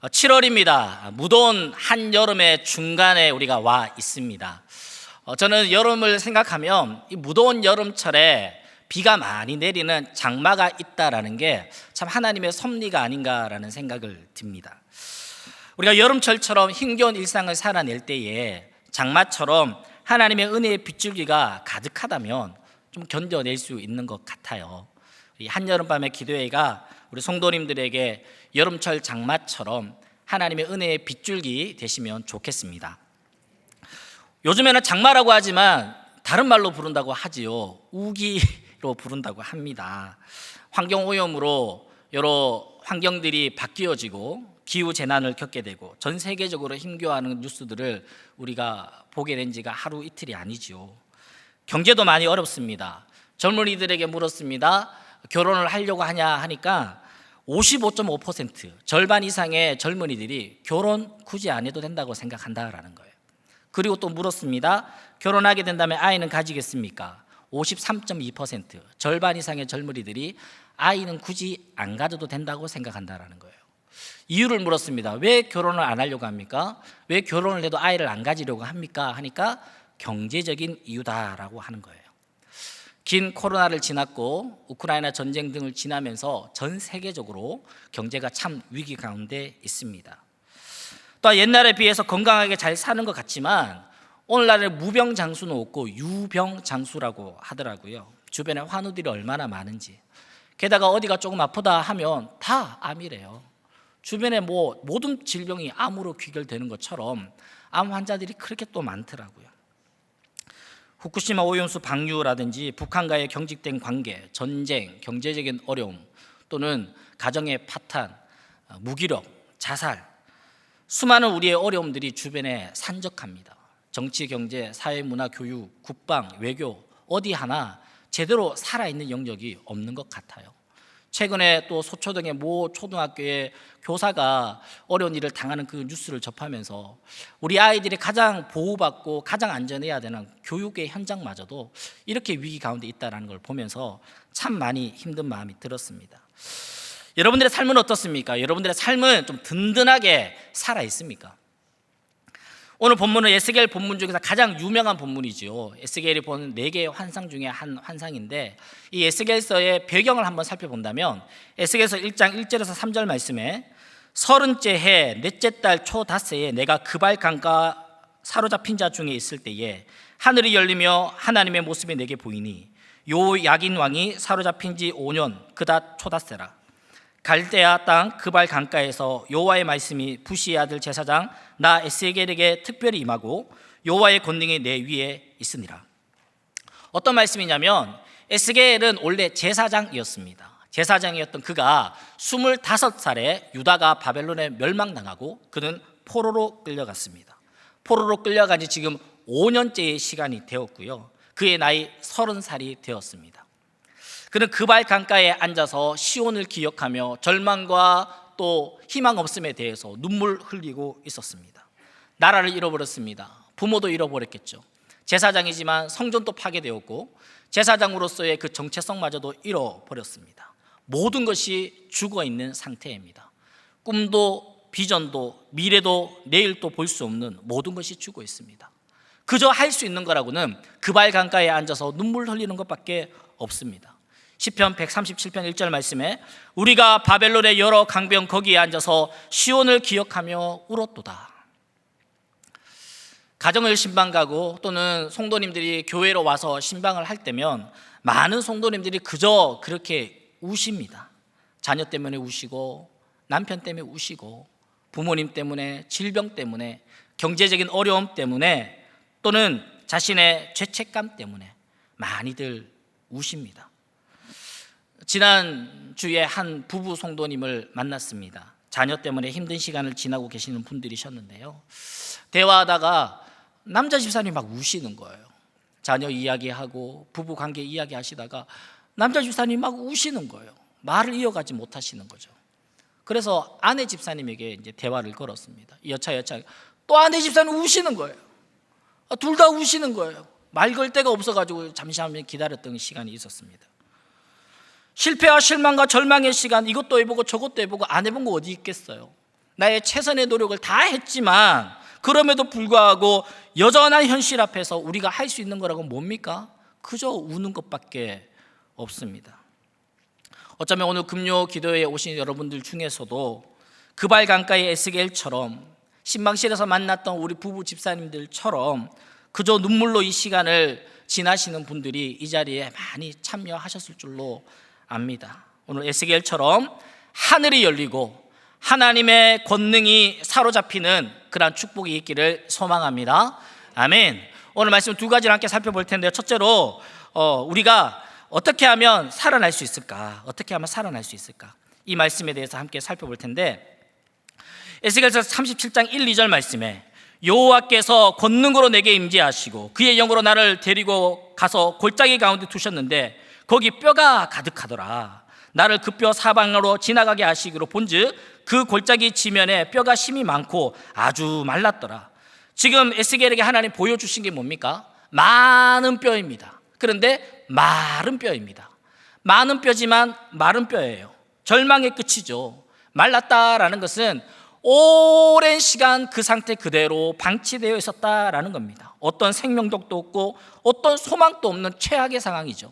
7월입니다. 무더운 한여름의 중간에 우리가 와 있습니다. 저는 여름을 생각하면 이 무더운 여름철에 비가 많이 내리는 장마가 있다라는 게 참 하나님의 섭리가 아닌가라는 생각을 듭니다. 우리가 여름철처럼 힘겨운 일상을 살아낼 때에 장마처럼 하나님의 은혜의 빗줄기가 가득하다면 좀 견뎌낼 수 있는 것 같아요. 이 한여름밤의 기도회가 우리 성도님들에게 여름철 장마처럼 하나님의 은혜의 빗줄기 되시면 좋겠습니다. 요즘에는 장마라고 하지만 다른 말로 부른다고 하지요. 우기로 부른다고 합니다. 환경오염으로 여러 환경들이 바뀌어지고 기후재난을 겪게 되고 전 세계적으로 힘겨워하는 뉴스들을 우리가 보게 된 지가 하루 이틀이 아니지요. 경제도 많이 어렵습니다. 젊은이들에게 물었습니다. 결혼을 하려고 하냐 하니까 55.5% 절반 이상의 젊은이들이 결혼 굳이 안 해도 된다고 생각한다라는 거예요. 그리고 또 물었습니다. 결혼하게 된다면 아이는 가지겠습니까? 53.2% 절반 이상의 젊은이들이 아이는 굳이 안 가져도 된다고 생각한다라는 거예요. 이유를 물었습니다. 왜 결혼을 안 하려고 합니까? 왜 결혼을 해도 아이를 안 가지려고 합니까? 하니까 경제적인 이유다라고 하는 거예요. 긴 코로나를 지났고 우크라이나 전쟁 등을 지나면서 전 세계적으로 경제가 참 위기 가운데 있습니다. 또 옛날에 비해서 건강하게 잘 사는 것 같지만 오늘날은 무병장수는 없고 유병장수라고 하더라고요. 주변에 환우들이 얼마나 많은지. 게다가 어디가 조금 아프다 하면 다 암이래요. 주변에 모든 질병이 암으로 귀결되는 것처럼 암 환자들이 그렇게 또 많더라고요. 후쿠시마 오염수 방류라든지 북한과의 경직된 관계, 전쟁, 경제적인 어려움 또는 가정의 파탄, 무기력, 자살, 수많은 우리의 어려움들이 주변에 산적합니다. 정치, 경제, 사회, 문화, 교육, 국방, 외교 어디 하나 제대로 살아있는 영역이 없는 것 같아요. 최근에 또 소초동의 모 초등학교의 교사가 어려운 일을 당하는 그 뉴스를 접하면서 우리 아이들이 가장 보호받고 가장 안전해야 되는 교육의 현장마저도 이렇게 위기 가운데 있다는 걸 보면서 참 많이 힘든 마음이 들었습니다. 여러분들의 삶은 어떻습니까? 여러분들의 삶은 좀 든든하게 살아 있습니까? 오늘 본문은 에스겔 본문 중에서 가장 유명한 본문이죠. 에스겔이 본 4개의 환상 중에 한 환상인데 이 에스겔서의 배경을 한번 살펴본다면 에스겔서 1장 1절에서 3절 말씀에 30째 해 넷째 달 초 닷새에 내가 그발 강가 사로잡힌 자 중에 있을 때에 하늘이 열리며 하나님의 모습이 내게 보이니 요 야긴 왕이 사로잡힌 지 5년 그닷 초닷새라. 갈대아 땅 그발 강가에서 여호와의 말씀이 부시의 아들 제사장 나 에스겔에게 특별히 임하고 여호와의 권능이 내 위에 있으니라. 어떤 말씀이냐면 에스겔은 원래 제사장이었습니다. 제사장이었던 그가 25살에 유다가 바벨론에 멸망당하고 그는 포로로 끌려갔습니다. 포로로 끌려간 지 지금 5년째의 시간이 되었고요. 그의 나이 30살이 되었습니다. 그는 그발 강가에 앉아서 시온을 기억하며 절망과 또 희망 없음에 대해서 눈물 흘리고 있었습니다. 나라를 잃어버렸습니다. 부모도 잃어버렸겠죠. 제사장이지만 성전도 파괴되었고 제사장으로서의 그 정체성마저도 잃어버렸습니다. 모든 것이 죽어있는 상태입니다. 꿈도 비전도 미래도 내일도 볼 수 없는 모든 것이 죽어 있습니다. 그저 할 수 있는 거라고는 그발 강가에 앉아서 눈물 흘리는 것밖에 없습니다. 시편 137편 1절 말씀에 우리가 바벨론의 여러 강변 거기에 앉아서 시온을 기억하며 울었도다. 가정을 신방 가고 또는 성도님들이 교회로 와서 신방을 할 때면 많은 성도님들이 그저 그렇게 우십니다. 자녀 때문에 우시고 남편 때문에 우시고 부모님 때문에 질병 때문에 경제적인 어려움 때문에 또는 자신의 죄책감 때문에 많이들 우십니다. 지난주에 한 부부 성도님을 만났습니다. 자녀 때문에 힘든 시간을 지나고 계시는 분들이셨는데요. 대화하다가 남자 집사님이 막 우시는 거예요. 자녀 이야기하고 부부 관계 이야기하시다가 남자 집사님이 막 우시는 거예요. 말을 이어가지 못하시는 거죠. 그래서 아내 집사님에게 이제 대화를 걸었습니다. 여차 또 아내 집사님 우시는 거예요. 둘 다 우시는 거예요. 말 걸 데가 없어가지고 잠시만 기다렸던 시간이 있었습니다. 실패와 실망과 절망의 시간, 이것도 해보고 저것도 해보고 안 해본 거 어디 있겠어요. 나의 최선의 노력을 다 했지만 그럼에도 불구하고 여전한 현실 앞에서 우리가 할 수 있는 거라고 뭡니까? 그저 우는 것밖에 없습니다. 어쩌면 오늘 금요 기도회에 오신 여러분들 중에서도 그발 강가의 에스겔처럼 신방실에서 만났던 우리 부부 집사님들처럼 그저 눈물로 이 시간을 지나시는 분들이 이 자리에 많이 참여하셨을 줄로 압니다. 오늘 에스겔처럼 하늘이 열리고 하나님의 권능이 사로잡히는 그러한 축복이 있기를 소망합니다. 아멘. 오늘 말씀 두 가지를 함께 살펴볼 텐데요. 첫째로 우리가 어떻게 하면 살아날 수 있을까? 어떻게 하면 살아날 수 있을까? 이 말씀에 대해서 함께 살펴볼 텐데, 에스겔서 37장 1, 2절 말씀에 여호와께서 권능으로 내게 임재하시고 그의 영으로 나를 데리고 가서 골짜기 가운데 두셨는데 거기 뼈가 가득하더라. 나를 그 뼈 사방으로 지나가게 하시기로 본즉 그 골짜기 지면에 뼈가 심이 많고 아주 말랐더라. 지금 에스겔에게 하나님 보여주신 게 뭡니까? 많은 뼈입니다. 그런데 마른 뼈입니다. 많은 뼈지만 마른 뼈예요. 절망의 끝이죠. 말랐다라는 것은 오랜 시간 그 상태 그대로 방치되어 있었다라는 겁니다. 어떤 생명력도 없고 어떤 소망도 없는 최악의 상황이죠.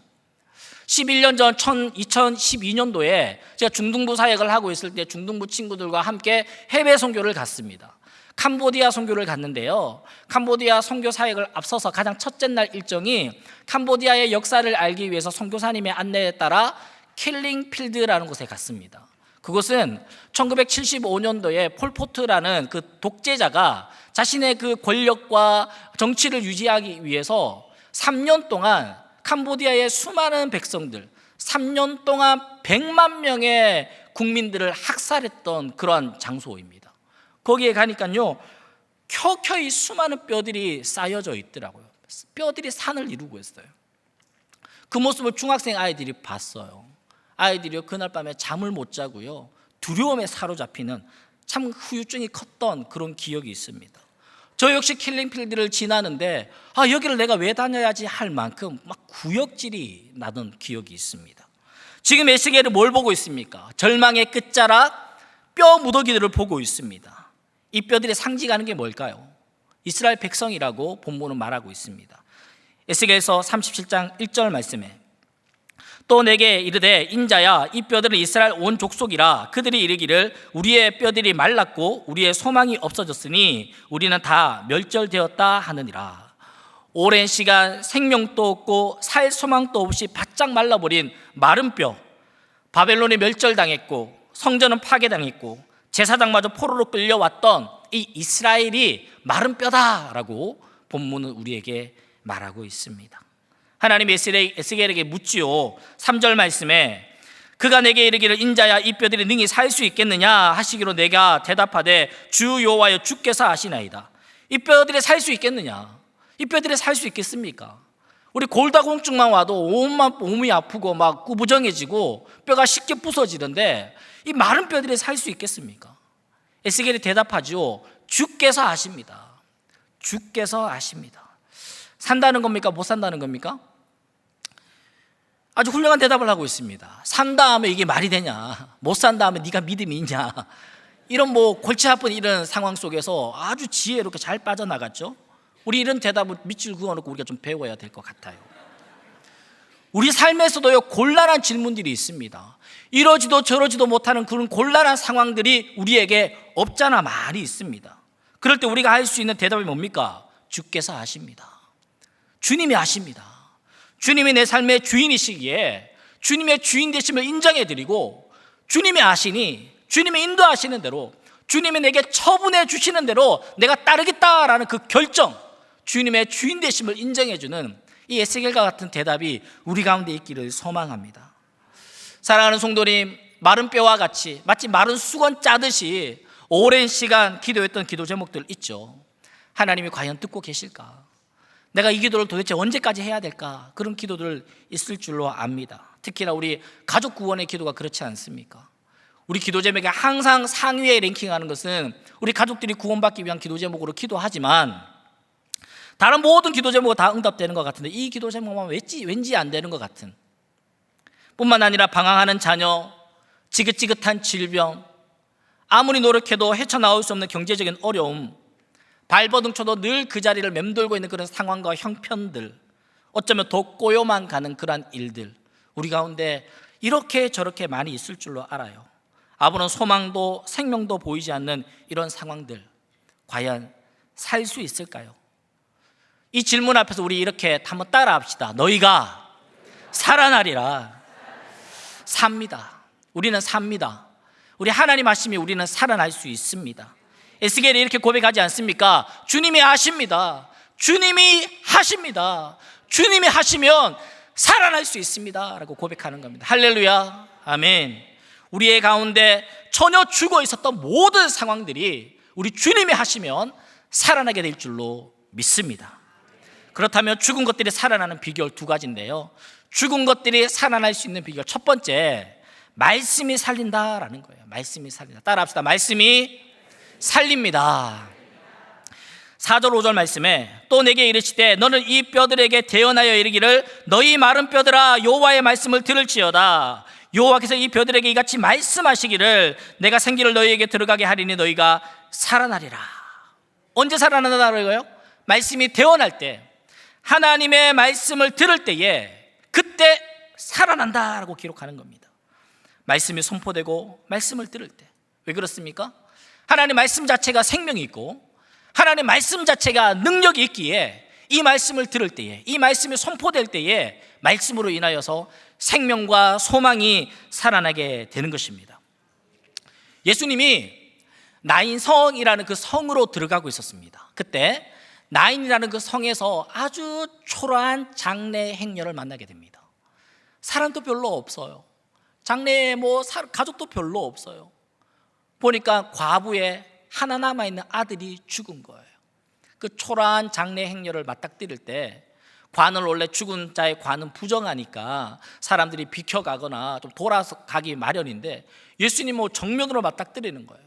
11년 전 2012년도에 제가 중등부 사역을 하고 있을 때 중등부 친구들과 함께 해외 선교를 갔습니다. 캄보디아 선교를 갔는데요, 캄보디아 선교 사역을 앞서서 가장 첫째 날 일정이 캄보디아의 역사를 알기 위해서 선교사님의 안내에 따라 킬링필드라는 곳에 갔습니다. 그곳은 1975년도에 폴포트라는 그 독재자가 자신의 그 권력과 정치를 유지하기 위해서 3년 동안 캄보디아의 수많은 백성들, 3년 동안 100만 명의 국민들을 학살했던 그러한 장소입니다. 거기에 가니까요, 켜켜이 수많은 뼈들이 쌓여져 있더라고요. 뼈들이 산을 이루고 있어요. 그 모습을 중학생 아이들이 봤어요. 아이들이 그날 밤에 잠을 못 자고요, 두려움에 사로잡히는 참 후유증이 컸던 그런 기억이 있습니다. 저 역시 킬링필드를 지나는데 여기를 내가 왜 다녀야지 할 만큼 막 구역질이 나던 기억이 있습니다. 지금 에스겔은 뭘 보고 있습니까? 절망의 끝자락, 뼈 무더기들을 보고 있습니다. 이 뼈들이 상징하는 게 뭘까요? 이스라엘 백성이라고 본문은 말하고 있습니다. 에스겔서 37장 1절 말씀에 또 내게 이르되 인자야 이 뼈들은 이스라엘 온 족속이라. 그들이 이르기를 우리의 뼈들이 말랐고 우리의 소망이 없어졌으니 우리는 다 멸절되었다 하느니라. 오랜 시간 생명도 없고 살 소망도 없이 바짝 말라버린 마른 뼈, 바벨론에 멸절당했고 성전은 파괴당했고 제사장마저 포로로 끌려왔던 이 이스라엘이 마른 뼈다라고 본문은 우리에게 말하고 있습니다. 하나님이 에스겔에게 묻지요. 3절 말씀에 그가 내게 이르기를 인자야 이 뼈들이 능히 살 수 있겠느냐 하시기로 내가 대답하되 주 여호와여 주께서 아시나이다. 이 뼈들이 살 수 있겠느냐? 이 뼈들이 살 수 있겠습니까? 우리 골다공증만 와도 온몸 몸이 아프고 막 구부정해지고 뼈가 쉽게 부서지던데 이 마른 뼈들이 살 수 있겠습니까? 에스겔이 대답하죠. 주께서 아십니다. 주께서 아십니다. 산다는 겁니까? 못 산다는 겁니까? 아주 훌륭한 대답을 하고 있습니다. 산다 하면 이게 말이 되냐? 못 산다 하면 네가 믿음이 있냐? 이런 골치 아픈 이런 상황 속에서 아주 지혜롭게 잘 빠져나갔죠. 우리 이런 대답을 밑줄 그어놓고 우리가 좀 배워야 될 것 같아요. 우리 삶에서도요, 곤란한 질문들이 있습니다. 이러지도 저러지도 못하는 그런 곤란한 상황들이 우리에게 없잖아 많이 있습니다. 그럴 때 우리가 할 수 있는 대답이 뭡니까? 주께서 아십니다. 주님이 아십니다. 주님이 내 삶의 주인이시기에 주님의 주인 되심을 인정해드리고 주님이 아시니 주님이 인도하시는 대로 주님이 내게 처분해 주시는 대로 내가 따르겠다라는 그 결정, 주님의 주인 되심을 인정해주는 이 에스겔과 같은 대답이 우리 가운데 있기를 소망합니다. 사랑하는 성도님, 마른 뼈와 같이 마치 마른 수건 짜듯이 오랜 시간 기도했던 기도 제목들 있죠. 하나님이 과연 듣고 계실까? 내가 이 기도를 도대체 언제까지 해야 될까? 그런 기도들 있을 줄로 압니다. 특히나 우리 가족 구원의 기도가 그렇지 않습니까? 우리 기도 제목에 항상 상위에 랭킹하는 것은 우리 가족들이 구원받기 위한 기도 제목으로 기도하지만 다른 모든 기도 제목은 다 응답되는 것 같은데 이 기도 제목만 왠지 안 되는 것 같은, 뿐만 아니라 방황하는 자녀, 지긋지긋한 질병, 아무리 노력해도 헤쳐나올 수 없는 경제적인 어려움, 발버둥 쳐도 늘 그 자리를 맴돌고 있는 그런 상황과 형편들, 어쩌면 더 꼬여만 가는 그러한 일들, 우리 가운데 이렇게 저렇게 많이 있을 줄로 알아요. 아무런 소망도 생명도 보이지 않는 이런 상황들, 과연 살 수 있을까요? 이 질문 앞에서 우리 이렇게 한번 따라 합시다. 너희가 살아나리라. 삽니다. 우리는 삽니다. 우리 하나님 하심이 우리는 살아날 수 있습니다. 에스겔이 이렇게 고백하지 않습니까? 주님이 하십니다. 주님이 하십니다. 주님이 하시면 살아날 수 있습니다 라고 고백하는 겁니다. 할렐루야, 아멘. 우리의 가운데 전혀 죽어 있었던 모든 상황들이 우리 주님이 하시면 살아나게 될 줄로 믿습니다. 그렇다면 죽은 것들이 살아나는 비결 두 가지인데요, 죽은 것들이 살아날 수 있는 비결, 첫 번째, 말씀이 살린다라는 거예요. 말씀이 살린다. 따라 합시다. 말씀이 살립니다. 4절 5절 말씀에 또 내게 이르시되 너는 이 뼈들에게 대언하여 이르기를 너희 마른 뼈들아 여호와의 말씀을 들을지어다. 여호와께서 이 뼈들에게 이같이 말씀하시기를 내가 생기를 너희에게 들어가게 하리니 너희가 살아나리라. 언제 살아난다는 거예요? 말씀이 대언할 때, 하나님의 말씀을 들을 때에 그때 살아난다라고 기록하는 겁니다. 말씀이 선포되고 말씀을 들을 때. 왜 그렇습니까? 하나님 말씀 자체가 생명이 있고 하나님 말씀 자체가 능력이 있기에 이 말씀을 들을 때에, 이 말씀이 선포될 때에 말씀으로 인하여서 생명과 소망이 살아나게 되는 것입니다. 예수님이 나인성이라는 그 성으로 들어가고 있었습니다. 그때 나인이라는 그 성에서 아주 초라한 장례 행렬을 만나게 됩니다. 사람도 별로 없어요. 장래에 가족도 별로 없어요. 보니까 과부의 하나 남아있는 아들이 죽은 거예요. 그 초라한 장례 행렬을 맞닥뜨릴 때, 관을 원래 죽은 자의 관은 부정하니까 사람들이 비켜가거나 좀 돌아가기 마련인데 예수님은 정면으로 맞닥뜨리는 거예요.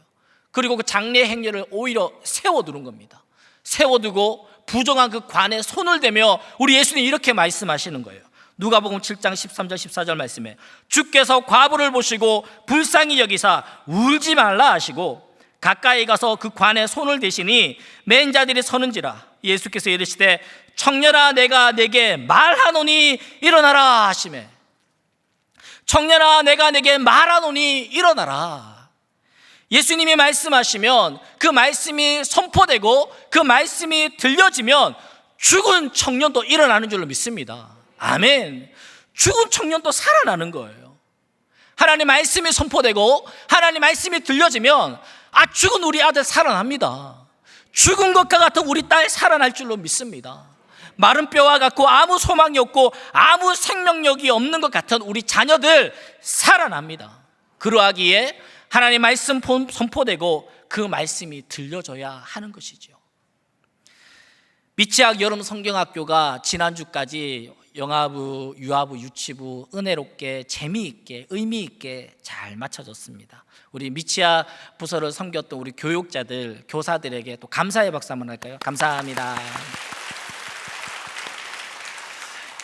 그리고 그 장례 행렬을 오히려 세워두는 겁니다. 세워두고 부정한 그 관에 손을 대며 우리 예수님이 이렇게 말씀하시는 거예요. 누가복음 7장 13절 14절 말씀에 주께서 과부를 보시고 불쌍히 여기사 울지 말라 하시고 가까이 가서 그 관에 손을 대시니 맨 자들이 서는지라. 예수께서 이르시되 청년아 내가 내게 말하노니 일어나라 하시매, 청년아 내가 내게 말하노니 일어나라. 예수님이 말씀하시면 그 말씀이 선포되고 그 말씀이 들려지면 죽은 청년도 일어나는 줄로 믿습니다. 아멘. 죽은 청년도 살아나는 거예요. 하나님 말씀이 선포되고 하나님 말씀이 들려지면 죽은 우리 아들 살아납니다. 죽은 것과 같은 우리 딸 살아날 줄로 믿습니다. 마른 뼈와 같고 아무 소망이 없고 아무 생명력이 없는 것 같은 우리 자녀들 살아납니다. 그러하기에 하나님 말씀 선포되고 그 말씀이 들려져야 하는 것이죠. 미취학 여름 성경학교가 지난주까지 영아부, 유아부, 유치부 은혜롭게 재미있게 의미있게 잘 마쳐졌습니다. 우리 미취학 부서를 섬겼던 우리 교육자들, 교사들에게 또 감사의 박수 한번 할까요? 감사합니다.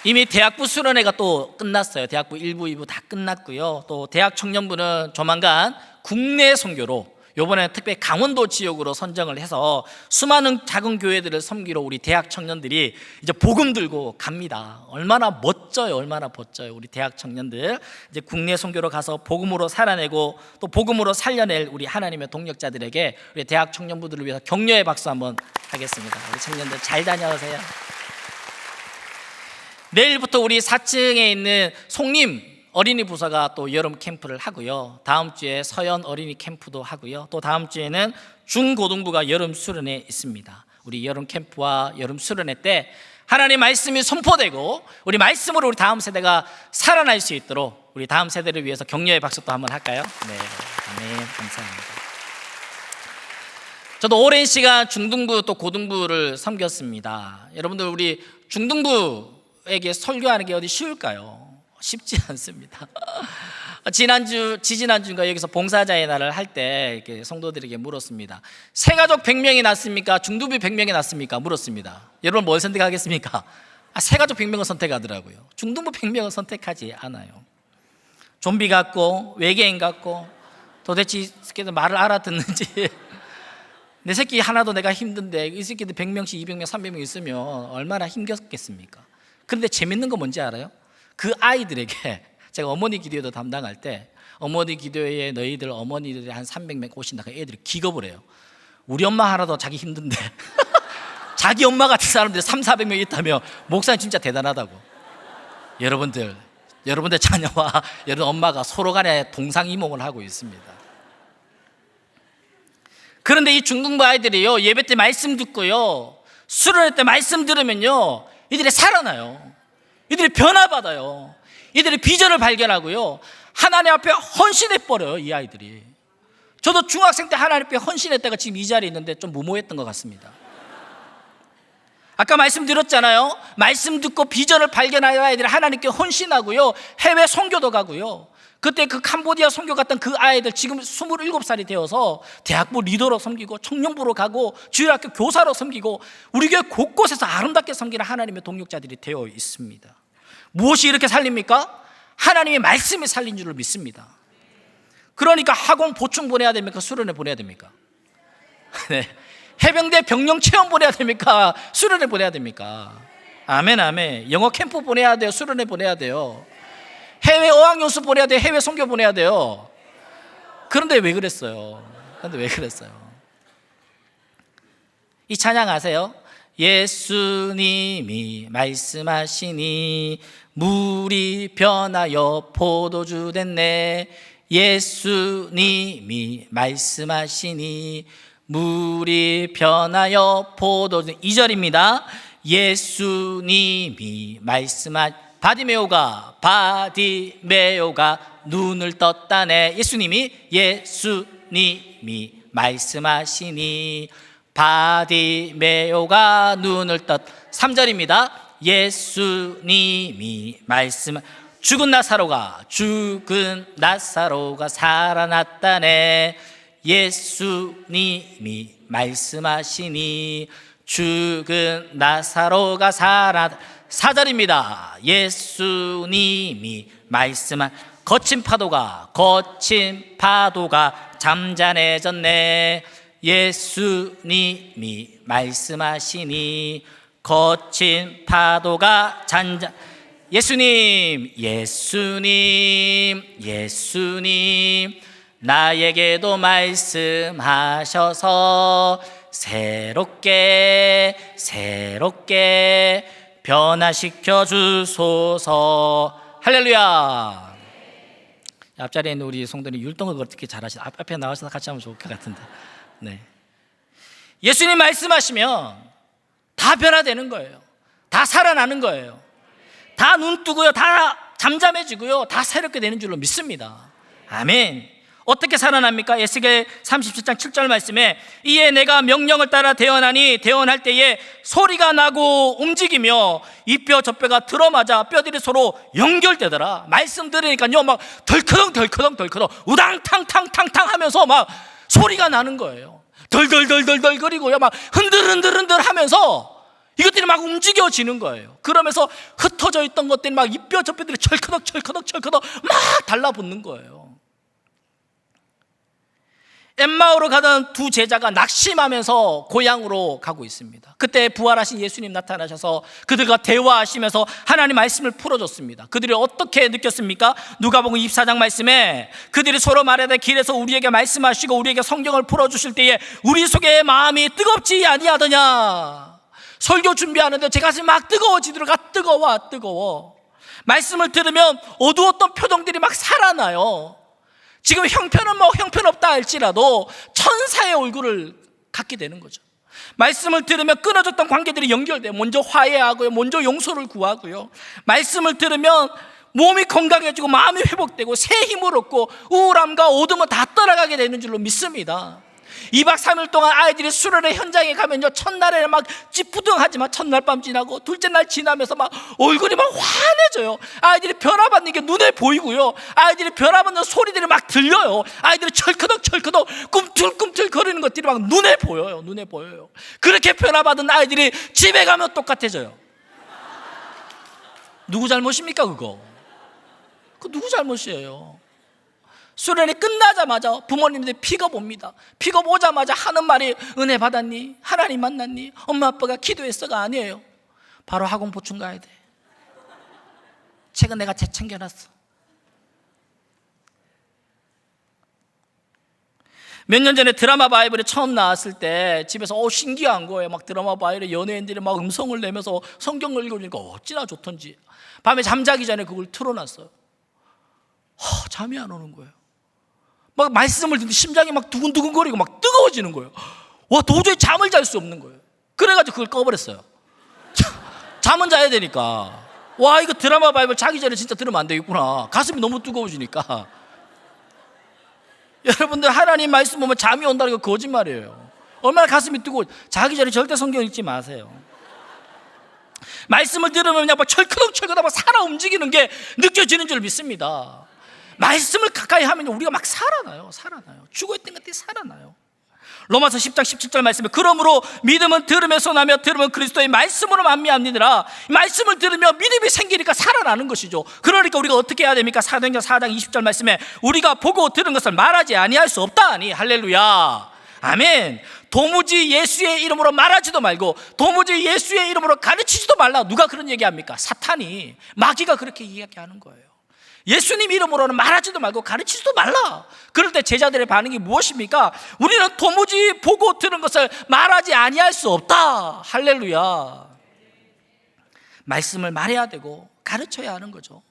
이미 대학부 수련회가 또 끝났어요. 대학부 1부, 2부 다 끝났고요. 또 대학 청년부는 조만간 국내 선교로 이번에 특별히 강원도 지역으로 선정을 해서 수많은 작은 교회들을 섬기러 우리 대학 청년들이 이제 복음 들고 갑니다. 얼마나 멋져요. 얼마나 멋져요. 우리 대학 청년들 이제 국내 선교로 가서 복음으로 살아내고 또 복음으로 살려낼 우리 하나님의 동력자들에게 우리 대학 청년부들을 위해서 격려의 박수 한번 하겠습니다. 우리 청년들 잘 다녀오세요. 내일부터 우리 4층에 있는 송림 어린이 부서가 또 여름 캠프를 하고요. 다음 주에 서연 어린이 캠프도 하고요. 또 다음 주에는 중고등부가 여름 수련회 있습니다. 우리 여름 캠프와 여름 수련회 때 하나님의 말씀이 선포되고 우리 말씀으로 우리 다음 세대가 살아날 수 있도록 우리 다음 세대를 위해서 격려의 박수 또 한번 할까요? 네, 아멘, 감사합니다. 저도 오랜 시간 중등부 또 고등부를 섬겼습니다. 여러분들 우리 중등부에게 설교하는 게 어디 쉬울까요? 쉽지 않습니다. 지지난주인가 여기서 봉사자의 날을 할 때 성도들에게 물었습니다. 새가족 100명이 낫습니까? 중등부 100명이 낫습니까? 물었습니다. 여러분 뭘 선택하겠습니까? 새가족 100명을 선택하더라고요. 중등부 100명을 선택하지 않아요. 좀비 같고 외계인 같고 도대체 이 새끼들 말을 알아듣는지. 내 새끼 하나도 내가 힘든데 이 새끼들 100명씩 200명 300명 있으면 얼마나 힘겹겠습니까? 그런데 재밌는 거 뭔지 알아요? 그 아이들에게 제가 어머니 기도회도 담당할 때 어머니 기도회에 너희들 어머니들이 한 300명 오신다. 애들이 기겁을 해요. 우리 엄마 하나도 자기 힘든데 자기 엄마 같은 사람들이 300~400명 있다며 목사님 진짜 대단하다고. 여러분들 자녀와 여러분 엄마가 서로 간에 동상이몽을 하고 있습니다. 그런데 이 중등부 아이들이요, 예배 때 말씀 듣고요, 수련회 때 말씀 들으면요, 이들이 살아나요. 이들이 변화받아요. 이들이 비전을 발견하고요, 하나님 앞에 헌신해버려요. 이 아이들이. 저도 중학생 때 하나님 앞에 헌신했다가 지금 이 자리에 있는데 좀 무모했던 것 같습니다. 아까 말씀드렸잖아요. 말씀 듣고 비전을 발견하여 아이들이 하나님께 헌신하고요, 해외 선교도 가고요. 그때 그 캄보디아 선교 갔던 그 아이들 지금 27살이 되어서 대학부 리더로 섬기고 청년부로 가고 주일학교 교사로 섬기고 우리 교회 곳곳에서 아름답게 섬기는 하나님의 동력자들이 되어 있습니다. 무엇이 이렇게 살립니까? 하나님의 말씀이 살린 줄을 믿습니다. 그러니까 학원 보충 보내야 됩니까? 수련회 보내야 됩니까? 네. 해병대 병영 체험 보내야 됩니까? 수련회 보내야 됩니까? 아멘 아멘. 영어 캠프 보내야 돼요? 수련회 보내야 돼요? 해외 어학연수 보내야 돼요? 해외 선교 보내야 돼요? 그런데 왜 그랬어요? 이 찬양 아세요? 예수님이 말씀하시니 물이 변하여 포도주 됐네. 예수님이 말씀하시니 물이 변하여 포도주. 2절입니다. 예수님이 바디메오가 눈을 떴다네. 예수님이 말씀하시니 바디메오가 눈을 3절입니다. 예수님이 죽은 나사로가 살아났다네. 예수님이 말씀하시니 죽은 나사로가 4절입니다. 예수님이 거친 파도가 잠잠해졌네. 예수님이 말씀하시니 거친 파도가 예수님 나에게도 말씀하셔서 새롭게 변화시켜 주소서. 할렐루야. 앞자리에 있는 우리 성도님 율동을 어떻게 잘하시나? 앞에 나와서 같이 하면 좋을 것 같은데. 네. 예수님 말씀하시면 다 변화되는 거예요. 다 살아나는 거예요. 다 눈 뜨고요, 다 잠잠해지고요, 다 새롭게 되는 줄로 믿습니다. 아멘. 어떻게 살아납니까? 에스겔 37장 7절 말씀에 이에 내가 명령을 따라 대언하니 대언할 때에 소리가 나고 움직이며 이 뼈 저 뼈가 들어맞아 뼈들이 서로 연결되더라. 말씀 들으니까요 막 덜커덩 우당탕탕탕탕 하면서 막 소리가 나는 거예요. 덜덜덜덜덜 거리고요, 막 흔들흔들 하면서 이것들이 막 움직여지는 거예요. 그러면서 흩어져 있던 것들이 막 이 뼈 저 뼈들이 철커덕 막 달라붙는 거예요. 엠마오로 가던 두 제자가 낙심하면서 고향으로 가고 있습니다. 그때 부활하신 예수님 나타나셔서 그들과 대화하시면서 하나님 말씀을 풀어줬습니다. 그들이 어떻게 느꼈습니까? 누가복음 24장 말씀에 그들이 서로 말하되 길에서 우리에게 말씀하시고 우리에게 성경을 풀어주실 때에 우리 속에 마음이 뜨겁지 아니하더냐. 설교 준비하는데 제 가슴이 막 뜨거워지더라. 뜨거워. 말씀을 들으면 어두웠던 표정들이 막 살아나요. 지금 형편은 형편없다 할지라도 천사의 얼굴을 갖게 되는 거죠. 말씀을 들으면 끊어졌던 관계들이 연결돼요. 먼저 화해하고요, 먼저 용서를 구하고요. 말씀을 들으면 몸이 건강해지고 마음이 회복되고 새 힘을 얻고 우울함과 어둠은 다 떠나가게 되는 줄로 믿습니다. 2박 3일 동안 아이들이 수련회 현장에 가면요, 첫날에는 막 찌푸둥하지만 첫날 밤 지나고 둘째 날 지나면서 막 얼굴이 막 환해져요. 아이들이 변화받는 게 눈에 보이고요, 아이들이 변화받는 소리들이 막 들려요. 아이들이 철커덕 꿈틀꿈틀 거리는 것들이 막 눈에 보여요. 그렇게 변화받은 아이들이 집에 가면 똑같아져요. 누구 잘못입니까? 그거 누구 잘못이에요? 수련회 끝나자마자 부모님들이 픽업 옵니다. 픽업 오자마자 하는 말이 은혜 받았니? 하나님 만났니? 엄마 아빠가 기도했어가 아니에요. 바로 학원 보충 가야 돼. 책은 내가 챙겨놨어. 몇 년 전에 드라마 바이블이 처음 나왔을 때 집에서 신기한 거예요. 막 드라마 바이블에 연예인들이 막 음성을 내면서 성경을 읽으니까 어찌나 좋던지 밤에 잠자기 전에 그걸 틀어놨어요. 잠이 안 오는 거예요. 막 말씀을 듣는데 심장이 막 두근두근거리고 막 뜨거워지는 거예요. 와, 도저히 잠을 잘 수 없는 거예요. 그래가지고 그걸 꺼버렸어요. 잠은 자야 되니까. 와, 이거 드라마 바이블 자기 전에 진짜 들으면 안 되겠구나. 가슴이 너무 뜨거워지니까. 여러분들, 하나님 말씀 보면 잠이 온다는 거 거짓말이에요. 얼마나 가슴이 뜨거워. 자기 전에 절대 성경 읽지 마세요. 말씀을 들으면 그냥 막 철크덕철크덕 막 살아 움직이는 게 느껴지는 줄 믿습니다. 말씀을 가까이 하면 우리가 막 살아나요. 죽어있던 것들이 살아나요. 로마서 10장 17절 말씀에 그러므로 믿음은 들으면서 나며 들으면 그리스도의 말씀으로 만미합니다라. 말씀을 들으며 믿음이 생기니까 살아나는 것이죠. 그러니까 우리가 어떻게 해야 됩니까? 사도행전 4장 20절 말씀에 우리가 보고 들은 것을 말하지 아니할 수 없다니. 할렐루야, 아멘. 도무지 예수의 이름으로 말하지도 말고 도무지 예수의 이름으로 가르치지도 말라. 누가 그런 얘기합니까? 사탄이, 마귀가 그렇게 이야기하는 거예요. 예수님 이름으로는 말하지도 말고 가르치지도 말라. 그럴 때 제자들의 반응이 무엇입니까? 우리는 도무지 보고 들은 것을 말하지 아니할 수 없다. 할렐루야. 말씀을 말해야 되고 가르쳐야 하는 거죠.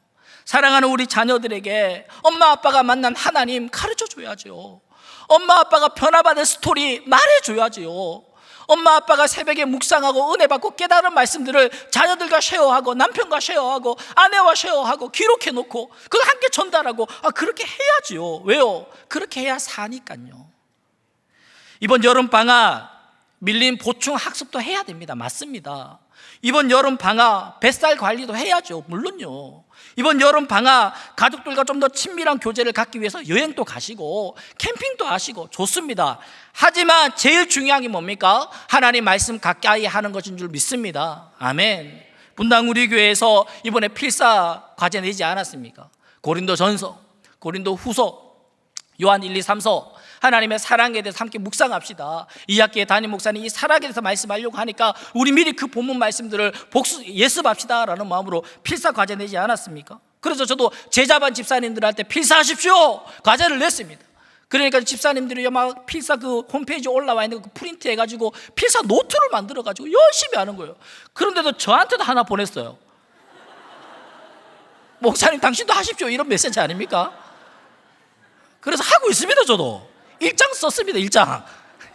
사랑하는 우리 자녀들에게 엄마 아빠가 만난 하나님 가르쳐 줘야죠. 엄마 아빠가 변화받은 스토리 말해줘야지요. 엄마 아빠가 새벽에 묵상하고 은혜 받고 깨달은 말씀들을 자녀들과 쉐어하고 남편과 쉐어하고 아내와 쉐어하고 기록해놓고 그걸 함께 전달하고 그렇게 해야지요. 왜요? 그렇게 해야 사니까요. 이번 여름방학 밀린 보충 학습도 해야 됩니다. 맞습니다. 이번 여름방학 뱃살 관리도 해야죠. 물론요. 이번 여름방학 가족들과 좀 더 친밀한 교제를 갖기 위해서 여행도 가시고 캠핑도 하시고 좋습니다. 하지만 제일 중요한 게 뭡니까? 하나님 말씀 가까이 하는 것인 줄 믿습니다. 아멘. 분당 우리 교회에서 이번에 필사 과제 내지 않았습니까? 고린도전서, 고린도후서, 요한 1, 2, 3서 하나님의 사랑에 대해서 함께 묵상합시다. 2학기에 담임 목사님 이 사랑에 대해서 말씀하려고 하니까 우리 미리 그 본문 말씀들을 예습합시다라는 마음으로 필사 과제 내지 않았습니까? 그래서 저도 제자반 집사님들한테 필사하십시오 과제를 냈습니다. 그러니까 집사님들이 막 필사 그 홈페이지 올라와 있는 거 프린트 해가지고 필사 노트를 만들어가지고 열심히 하는 거예요. 그런데도 저한테도 하나 보냈어요. 목사님 당신도 하십시오 이런 메시지 아닙니까? 그래서 하고 있습니다. 저도 1장 썼습니다. 1장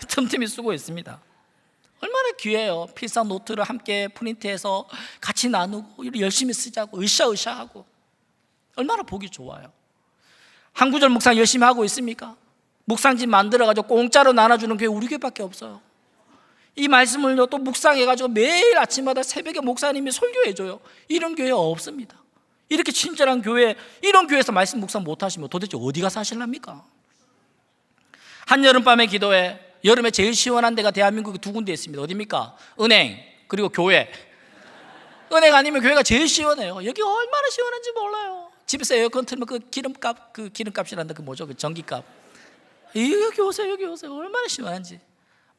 틈틈이 쓰고 있습니다. 얼마나 귀해요. 필사 노트를 함께 프린트해서 같이 나누고 열심히 쓰자고 으쌰으쌰하고 얼마나 보기 좋아요. 한 구절 묵상 열심히 하고 있습니까? 묵상집 만들어가지고 공짜로 나눠주는 교회 우리 교회밖에 없어요. 이 말씀을 또 묵상해가지고 매일 아침마다 새벽에 목사님이 설교해줘요. 이런 교회 없습니다. 이렇게 친절한 교회, 이런 교회에서 말씀 묵상 못하시면 도대체 어디 가서 하실랍니까? 한여름밤의 기도회, 여름에 제일 시원한 데가 대한민국에 두 군데 있습니다. 어디입니까? 은행 그리고 교회. 은행 아니면 교회가 제일 시원해요. 여기 얼마나 시원한지 몰라요. 집에서 에어컨 틀면 그 기름값이란다. 그 뭐죠? 그 전기값. 여기 오세요. 여기 오세요. 얼마나 시원한지.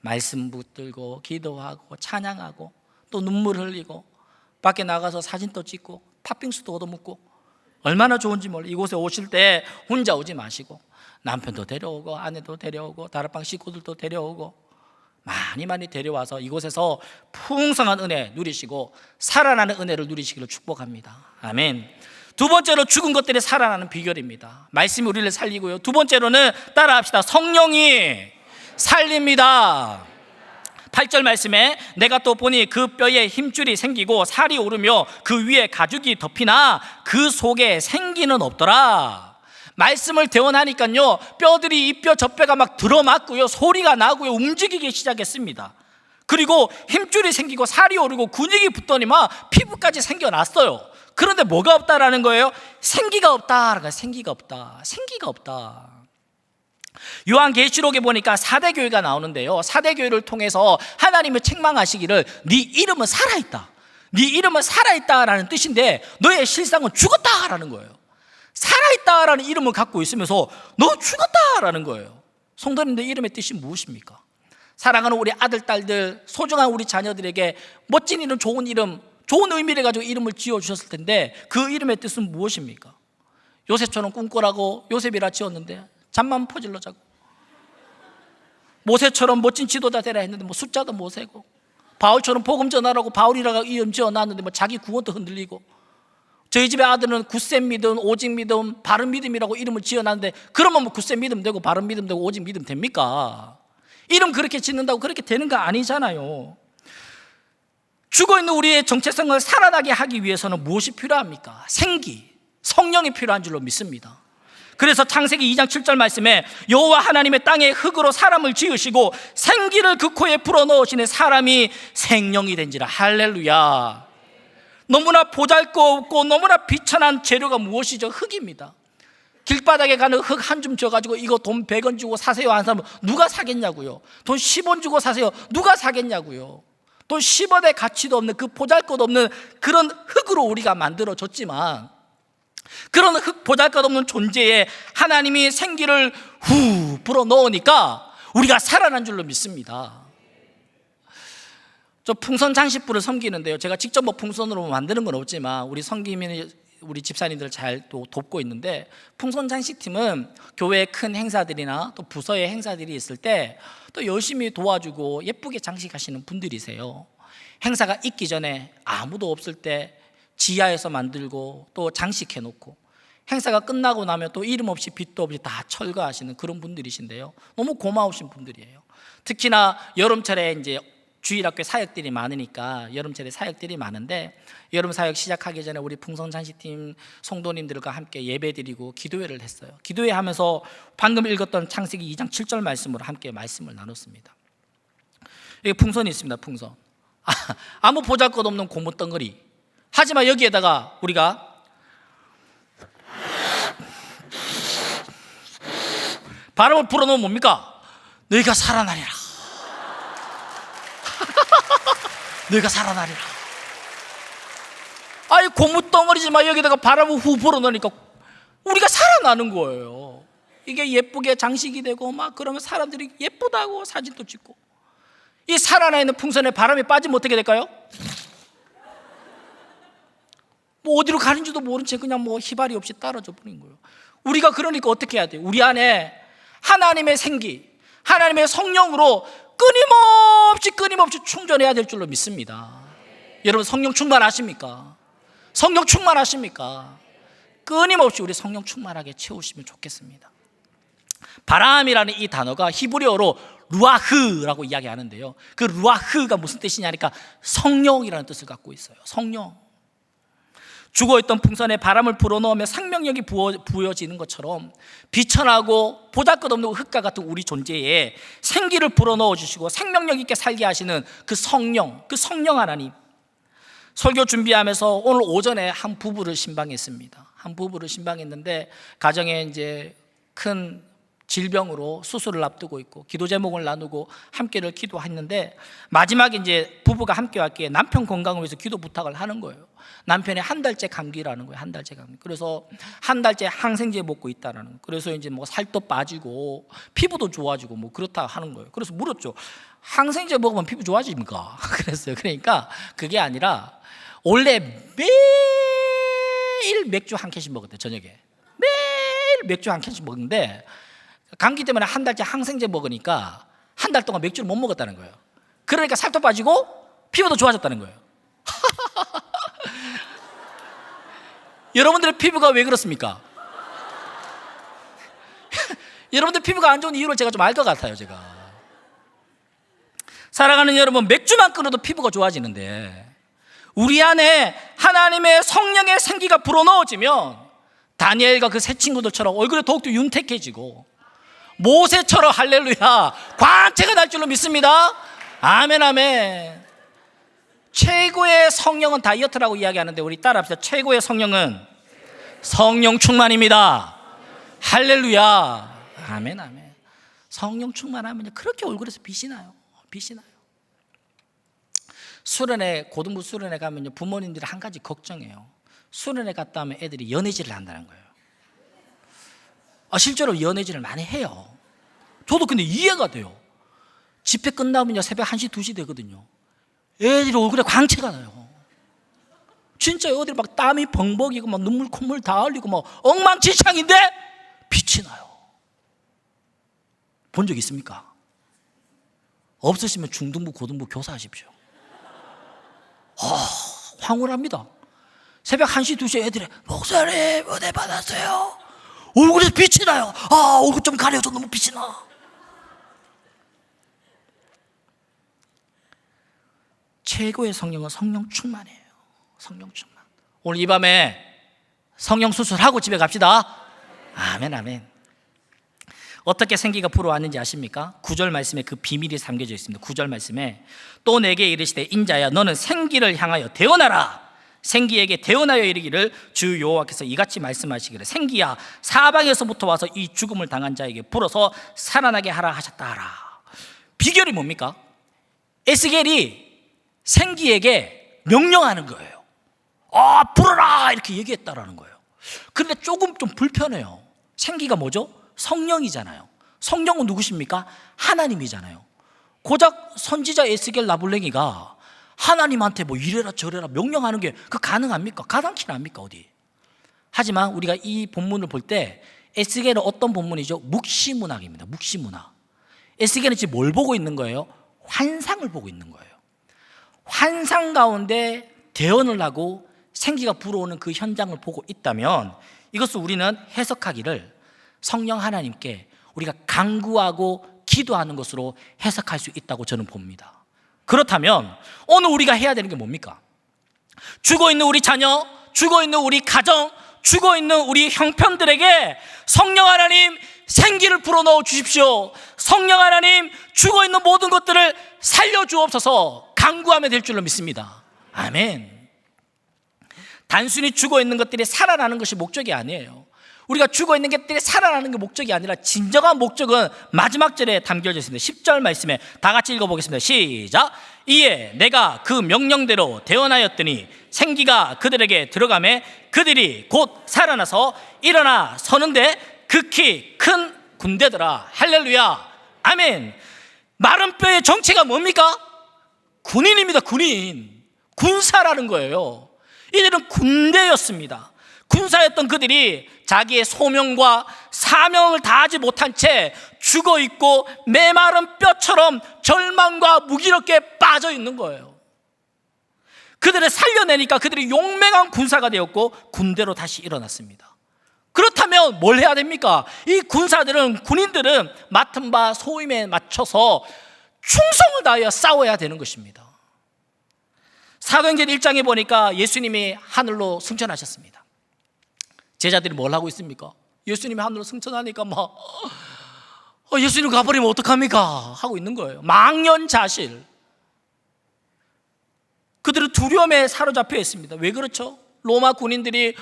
말씀 붙들고 기도하고 찬양하고 또 눈물 흘리고 밖에 나가서 사진도 찍고 팥빙수도 얻어먹고 얼마나 좋은지 몰라요. 이곳에 오실 때 혼자 오지 마시고 남편도 데려오고 아내도 데려오고 다락방 식구들도 데려오고 많이 데려와서 이곳에서 풍성한 은혜 누리시고 살아나는 은혜를 누리시기를 축복합니다. 아멘. 두 번째로 죽은 것들이 살아나는 비결입니다. 말씀이 우리를 살리고요. 두 번째로는 따라합시다. 성령이 살립니다. 8절 말씀에 내가 또 보니 그 뼈에 힘줄이 생기고 살이 오르며 그 위에 가죽이 덮이나 그 속에 생기는 없더라. 말씀을 대원하니까요 뼈들이 이 뼈 저 뼈가 막 들어맞고요 소리가 나고요 움직이기 시작했습니다. 그리고 힘줄이 생기고 살이 오르고 근육이 붙더니만 피부까지 생겨났어요. 그런데 뭐가 없다라는 거예요? 생기가 없다. 생기가 없다. 요한계시록에 보니까 4대 교회가 나오는데요 4대 교회를 통해서 하나님을 책망하시기를 네 이름은 살아있다. 네 이름은 살아있다라는 뜻인데 너의 실상은 죽었다라는 거예요. 살아있다라는 이름을 갖고 있으면서 너 죽었다라는 거예요. 성도님들, 이름의 뜻이 무엇입니까? 사랑하는 우리 아들, 딸들, 소중한 우리 자녀들에게 멋진 이름, 좋은 이름, 좋은 의미를 가지고 이름을 지어주셨을 텐데 그 이름의 뜻은 무엇입니까? 요셉처럼 꿈꾸라고 요셉이라 지었는데 잠만 퍼질러 자고, 모세처럼 멋진 지도자 되라 했는데 뭐 숫자도 못 세고, 바울처럼 복음 전하라고 바울이라고 이름 지어놨는데 뭐 자기 구원도 흔들리고, 저희 집의 아들은 굳센 믿음, 오직 믿음, 바른 믿음이라고 이름을 지어놨는데 그러면 뭐 굳센 믿음 되고 바른 믿음 되고 오직 믿음 됩니까? 이름 그렇게 짓는다고 그렇게 되는 거 아니잖아요. 죽어있는 우리의 정체성을 살아나게 하기 위해서는 무엇이 필요합니까? 생기, 성령이 필요한 줄로 믿습니다. 그래서 창세기 2장 7절 말씀에 여호와 하나님의 땅에 흙으로 사람을 지으시고 생기를 그 코에 불어넣으시니 사람이 생명이 된지라. 할렐루야. 너무나 보잘것없고 너무나 비천한 재료가 무엇이죠? 흙입니다. 길바닥에 가는 흙 한 줌 져가지고 이거 돈 100원 주고 사세요 한 사람은 누가 사겠냐고요? 돈 10원 주고 사세요, 누가 사겠냐고요? 돈 10원의 가치도 없는 그 보잘것없는 그런 흙으로 우리가 만들어졌지만, 그런 흙 보잘것없는 존재에 하나님이 생기를 후 불어넣으니까 우리가 살아난 줄로 믿습니다. 저 풍선 장식부를 섬기는데요, 제가 직접 뭐 풍선으로 만드는 건 없지만 우리 섬기면 우리 집사님들 잘 또 돕고 있는데, 풍선 장식팀은 교회의 큰 행사들이나 또 부서의 행사들이 있을 때 또 열심히 도와주고 예쁘게 장식하시는 분들이세요. 행사가 있기 전에 아무도 없을 때 지하에서 만들고 또 장식해 놓고, 행사가 끝나고 나면 또 이름 없이 빛도 없이 다 철거하시는 그런 분들이신데요, 너무 고마우신 분들이에요. 특히나 여름철에 이제 주일학교 사역들이 많으니까 여름철에 사역들이 많은데, 여름 사역 시작하기 전에 우리 풍선 장식팀 성도님들과 함께 예배드리고 기도회를 했어요. 기도회 하면서 방금 읽었던 창세기 2장 7절 말씀으로 함께 말씀을 나눴습니다. 여기 풍선이 있습니다. 풍선. 아무 보잘것없는 고무덩어리. 하지만 여기에다가 우리가 바람을 불어넣으면 뭡니까? 너희가 살아나리라. 너희가 살아나리라. 아이 고무덩어리지만 여기다가 바람을 후 불어넣으니까 우리가 살아나는 거예요. 이게 예쁘게 장식이 되고 막 그러면 사람들이 예쁘다고 사진도 찍고, 이 살아나 있는 풍선에 바람이 빠지면 어떻게 될까요? 뭐 어디로 가는지도 모른 채 그냥 뭐 희발이 없이 떨어져 버린 거예요. 우리가 그러니까 어떻게 해야 돼요? 우리 안에 하나님의 생기, 하나님의 성령으로 끊임없이 충전해야 될 줄로 믿습니다. 여러분 성령 충만하십니까? 성령 충만하십니까? 끊임없이 우리 성령 충만하게 채우시면 좋겠습니다. 바람이라는 이 단어가 히브리어로 루아흐라고 이야기하는데요, 그 루아흐가 무슨 뜻이냐니까 성령이라는 뜻을 갖고 있어요. 성령. 죽어있던 풍선에 바람을 불어넣으며 생명력이 부여지는 것처럼 비천하고 보잘것없는 흙과 같은 우리 존재에 생기를 불어넣어 주시고 생명력 있게 살게 하시는 그 성령 하나님. 설교 준비하면서 오늘 오전에 한 부부를 신방했습니다. 한 부부를 신방했는데 가정에 이제 큰 질병으로 수술을 앞두고 있고 기도 제목을 나누고 함께를 기도했는데, 마지막에 이제 부부가 함께 왔기에 남편 건강을 위해서 기도 부탁을 하는 거예요. 남편이 한 달째 감기라는 거예요. 한 달째 감기. 그래서 한 달째 항생제 먹고 있다라는 거예요. 그래서 이제 뭐 살도 빠지고 피부도 좋아지고 뭐 그렇다 하는 거예요. 그래서 물었죠. 항생제 먹으면 피부 좋아집니까? 그랬어요. 그러니까 그게 아니라 원래 매일 맥주 한 캔씩 먹었대요. 저녁에 매일 맥주 한 캔씩 먹는데 감기 때문에 한 달째 항생제 먹으니까 한 달 동안 맥주를 못 먹었다는 거예요. 그러니까 살도 빠지고 피부도 좋아졌다는 거예요. 여러분들의 피부가 왜 그렇습니까? 여러분들 피부가 안 좋은 이유를 제가 좀 알 것 같아요. 제가 사랑하는 여러분, 맥주만 끊어도 피부가 좋아지는데 우리 안에 하나님의 성령의 생기가 불어넣어지면 다니엘과 그 세 친구들처럼 얼굴이 더욱더 윤택해지고 모세처럼 할렐루야 광채가 날 줄로 믿습니다. 아멘 아멘. 최고의 성령은 다이어트라고 이야기하는데 우리 따라합시다. 최고의 성령은 성령 충만입니다. 할렐루야 아멘 아멘. 성령 충만하면 그렇게 얼굴에서 빛이 나요. 빛이 나요. 수련회, 고등부 수련회 가면 부모님들이 한 가지 걱정해요. 수련회 갔다 오면 애들이 연애질을 한다는 거예요. 실제로 연애질을 많이 해요. 저도 근데 이해가 돼요. 집회 끝나면요 새벽 1시, 2시 되거든요. 애들이 얼굴에 광채가 나요. 진짜 어디 막 땀이 벙벅이고 막 눈물 콧물 다 흘리고 막 엉망진창인데 빛이 나요. 본 적 있습니까? 없으시면 중등부, 고등부 교사하십시오. 황홀합니다. 새벽 1시, 2시에 애들이 목사님 은혜 받았어요. 얼굴에서 빛이 나요. 얼굴 좀 가려줘. 너무 빛이 나. 최고의 성령은 성령 충만이에요. 성령 충만. 오늘 이 밤에 성령 수술하고 집에 갑시다. 아멘, 아멘. 어떻게 생기가 불어왔는지 아십니까? 9절 말씀에 그 비밀이 담겨져 있습니다. 9절 말씀에 또 내게 이르시되 인자야 너는 생기를 향하여 대언하라. 생기에게 대언하여 이르기를 주 여호와께서 이같이 말씀하시기를 생기야 사방에서부터 와서 이 죽음을 당한 자에게 불어서 살아나게 하라 하셨다 하라. 비결이 뭡니까? 에스겔이 생기에게 명령하는 거예요. 불어라 이렇게 얘기했다라는 거예요. 그런데 조금 좀 불편해요. 생기가 뭐죠? 성령이잖아요. 성령은 누구십니까? 하나님이잖아요. 고작 선지자 에스겔 나불랭이가 하나님한테 뭐 이래라 저래라 명령하는 게 그 가능합니까? 가당키는 합니까 어디? 하지만 우리가 이 본문을 볼 때 에스겔은 어떤 본문이죠? 묵시문학입니다. 묵시문학. 에스겔은 지금 뭘 보고 있는 거예요? 환상을 보고 있는 거예요. 환상 가운데 대언을 하고 생기가 불어오는 그 현장을 보고 있다면 이것을 우리는 해석하기를 성령 하나님께 우리가 간구하고 기도하는 것으로 해석할 수 있다고 저는 봅니다. 그렇다면 오늘 우리가 해야 되는 게 뭡니까? 죽어있는 우리 자녀, 죽어있는 우리 가정, 죽어있는 우리 형편들에게 성령 하나님 생기를 불어넣어 주십시오. 성령 하나님 죽어있는 모든 것들을 살려주옵소서 간구하면 될 줄로 믿습니다. 아멘. 단순히 죽어있는 것들이 살아나는 것이 목적이 아니에요. 우리가 죽어있는 것들이 살아나는 게 목적이 아니라 진정한 목적은 마지막 절에 담겨져 있습니다. 10절 말씀에 다 같이 읽어보겠습니다. 시작. 이에 내가 그 명령대로 대언하였더니 생기가 그들에게 들어가매 그들이 곧 살아나서 일어나 서는데 극히 큰 군대더라. 할렐루야. 아멘. 마른 뼈의 정체가 뭡니까? 군인입니다. 군인. 군사라는 거예요. 이들은 군대였습니다. 군사였던 그들이 자기의 소명과 사명을 다하지 못한 채 죽어있고 메마른 뼈처럼 절망과 무기력에 빠져 있는 거예요. 그들을 살려내니까 그들이 용맹한 군사가 되었고 군대로 다시 일어났습니다. 그렇다면 뭘 해야 됩니까? 이 군사들은, 군인들은 맡은 바 소임에 맞춰서 충성을 다하여 싸워야 되는 것입니다. 사도행전 1장에 보니까 예수님이 하늘로 승천하셨습니다. 제자들이 뭘 하고 있습니까? 예수님이 하늘로 승천하니까 막 예수님 가버리면 어떡합니까? 하고 있는 거예요. 망연자실. 그들은 두려움에 사로잡혀 있습니다. 왜 그렇죠? 로마 군인들이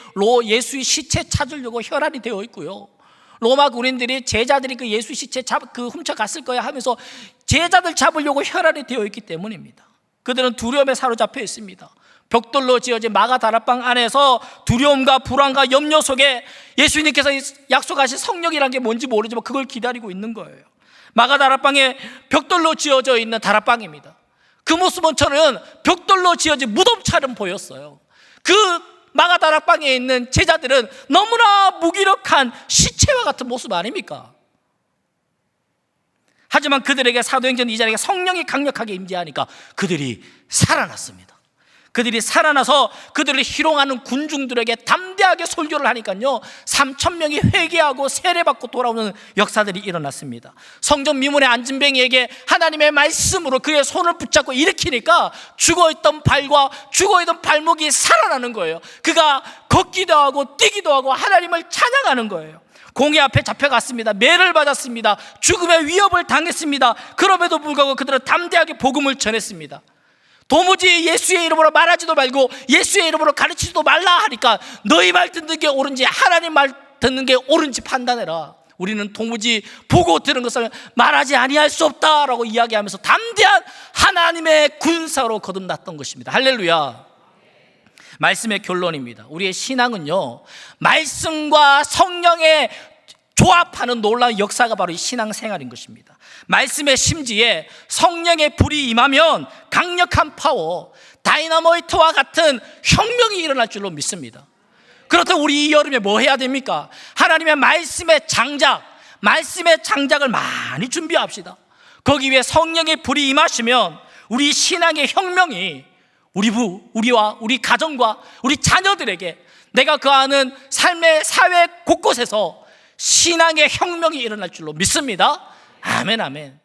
예수의 시체 찾으려고 혈안이 되어 있고요. 로마 군인들이 제자들이 그 예수 시체 훔쳐갔을 거야 하면서 제자들 잡으려고 혈안이 되어 있기 때문입니다. 그들은 두려움에 사로잡혀 있습니다. 벽돌로 지어진 마가 다락방 안에서 두려움과 불안과 염려 속에 예수님께서 약속하신 성령이란 게 뭔지 모르지만 그걸 기다리고 있는 거예요. 마가 다락방에 벽돌로 지어져 있는 다락방입니다. 그 모습은 저는 벽돌로 지어진 무덤처럼 보였어요. 그 마가 다락방에 있는 제자들은 너무나 무기력한 시체와 같은 모습 아닙니까? 하지만 그들에게 사도행전 2장에 성령이 강력하게 임재하니까 그들이 살아났습니다. 그들이 살아나서 그들을 희롱하는 군중들에게 담대하게 설교를 하니까요 3,000명이 회개하고 세례받고 돌아오는 역사들이 일어났습니다. 성전 미문에 앉은 뱅이에게 하나님의 말씀으로 그의 손을 붙잡고 일으키니까 죽어있던 발과 죽어있던 발목이 살아나는 거예요. 그가 걷기도 하고 뛰기도 하고 하나님을 찬양하는 거예요. 공의 앞에 잡혀갔습니다. 매를 받았습니다. 죽음의 위협을 당했습니다. 그럼에도 불구하고 그들은 담대하게 복음을 전했습니다. 도무지 예수의 이름으로 말하지도 말고 예수의 이름으로 가르치지도 말라 하니까 너희 말 듣는 게 옳은지 하나님 말 듣는 게 옳은지 판단해라. 우리는 도무지 보고 들은 것을 말하지 아니할 수 없다라고 이야기하면서 담대한 하나님의 군사로 거듭났던 것입니다. 할렐루야. 말씀의 결론입니다. 우리의 신앙은요 말씀과 성령의 조합하는 놀라운 역사가 바로 이 신앙생활인 것입니다. 말씀의 심지에 성령의 불이 임하면 강력한 파워, 다이너마이트와 같은 혁명이 일어날 줄로 믿습니다. 그렇다면 우리 이 여름에 뭐 해야 됩니까? 하나님의 말씀의 장작을 많이 준비합시다. 거기 위에 성령의 불이 임하시면 우리 신앙의 혁명이 우리와 우리 가정과 우리 자녀들에게, 내가 거하는 삶의 사회 곳곳에서 신앙의 혁명이 일어날 줄로 믿습니다. 아멘, 아멘.